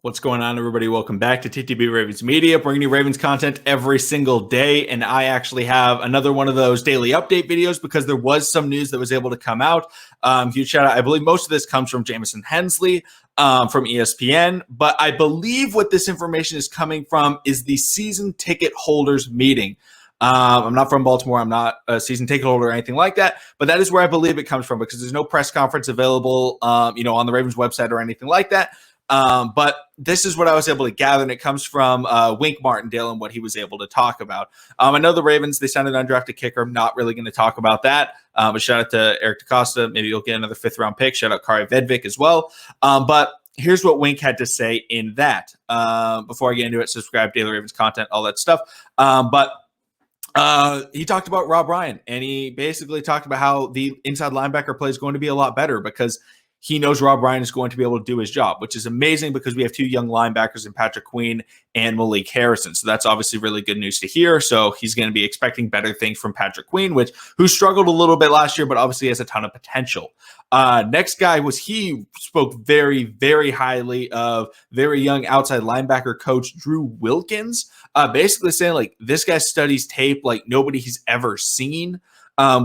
What's going on, everybody? Welcome back to TTB Ravens Media, bringing you Ravens content every single day. And I actually have another one of those daily update videos because there was some news that was able to come out. Huge shout out. I believe most of this comes from Jamison Hensley from ESPN. But I believe what this information is coming from is the season ticket holders meeting. I'm not from Baltimore. I'm not a season ticket holder or anything like that, but that is where I believe it comes from because there's no press conference available, on the Ravens website or anything like that. But this is what I was able to gather, and it comes from Wink Martindale and what he was able to talk about. I know the Ravens, they signed an undrafted kicker. I'm not really going to talk about that. But shout out to Eric DaCosta. Maybe you'll get another 5th-round pick. Shout out Kari Vedvik as well. But here's what Wink had to say in that. Before I get into it, subscribe, Daily Ravens content, all that stuff. But he talked about Rob Ryan, and he basically talked about how the inside linebacker play is going to be a lot better because he knows Rob Ryan is going to be able to do his job, which is amazing because we have 2 young linebackers in Patrick Queen and Malik Harrison. So that's obviously really good news to hear. So he's going to be expecting better things from Patrick Queen, who struggled a little bit last year, but obviously has a ton of potential. Next guy he spoke very, very highly of very young outside linebacker coach Drew Wilkins, basically saying like this guy studies tape like nobody he's ever seen,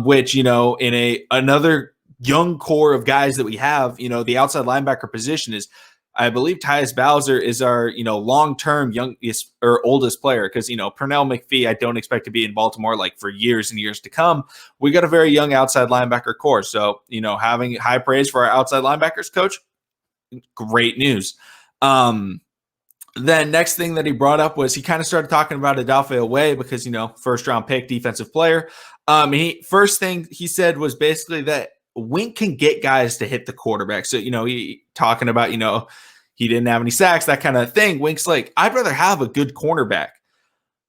which, in another young core of guys that we have, the outside linebacker position is, I believe Tyus Bowser is our, long-term youngest or oldest player because, Pernell McPhee, I don't expect to be in Baltimore like for years and years to come. We got a very young outside linebacker core. So, having high praise for our outside linebackers coach, great news. Then next thing that he brought up was he kind of started talking about Odafe Away because, first-round pick, defensive player. First thing he said was basically that Wink can get guys to hit the quarterback. So, he talking about, he didn't have any sacks, that kind of thing. Wink's like, I'd rather have a good cornerback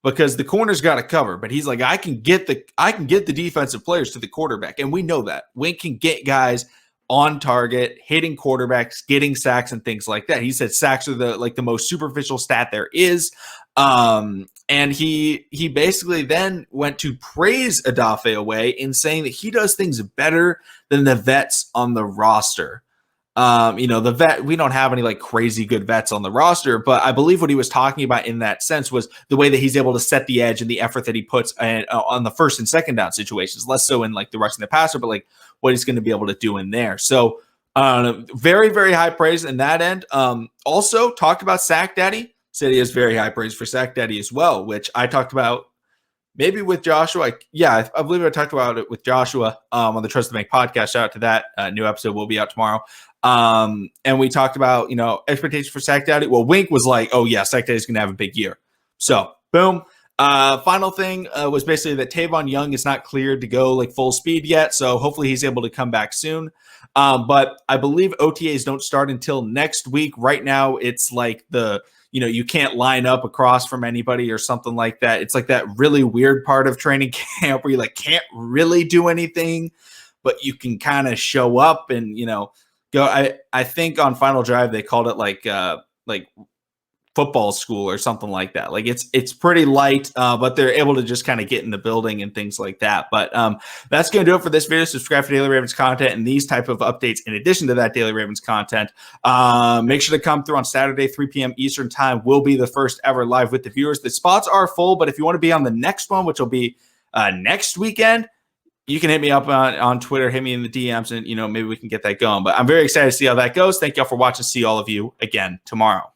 because the corner's got to cover. But he's like, I can get the defensive players to the quarterback. And we know that. Wink can get guys on target, hitting quarterbacks, getting sacks and things like that. He said sacks are the most superficial stat there is. And he basically then went to praise Odafe Away in saying that he does things better than the vets on the roster. The vet, we don't have any like crazy good vets on the roster, but I believe what he was talking about in that sense was the way that he's able to set the edge and the effort that he puts on the first and second down situations, less so in like the rushing the passer, but like what he's going to be able to do in there. So very, very high praise in that end. Also talked about Sack Daddy. Said he has very high praise for Sack Daddy as well, which I talked about maybe with Joshua. I believe I talked about it with Joshua on the Trust to Make podcast. Shout out to that. New episode will be out tomorrow. And we talked about, expectations for Sack Daddy. Well, Wink was like, oh, yeah, Sack Daddy's going to have a big year. So, boom. Final thing was basically that Tavon Young is not cleared to go like full speed yet. So hopefully he's able to come back soon. But I believe OTAs don't start until next week. Right now, it's like you can't line up across from anybody or something like that. It's like that really weird part of training camp where you like can't really do anything, but you can kind of show up and, go. I think on Final Drive, they called it like football school or something like that. Like it's pretty light, but they're able to just kind of get in the building and things like that. But that's going to do it for this video. Subscribe for Daily Ravens content and these type of updates. In addition to that Daily Ravens content, make sure to come through on Saturday, 3 p.m. Eastern time. Will be the first ever live with the viewers. The spots are full, but if you want to be on the next one, which will be next weekend, you can hit me up on Twitter, hit me in the DMs, and maybe we can get that going. But I'm very excited to see how that goes. Thank y'all for watching. See all of you again tomorrow.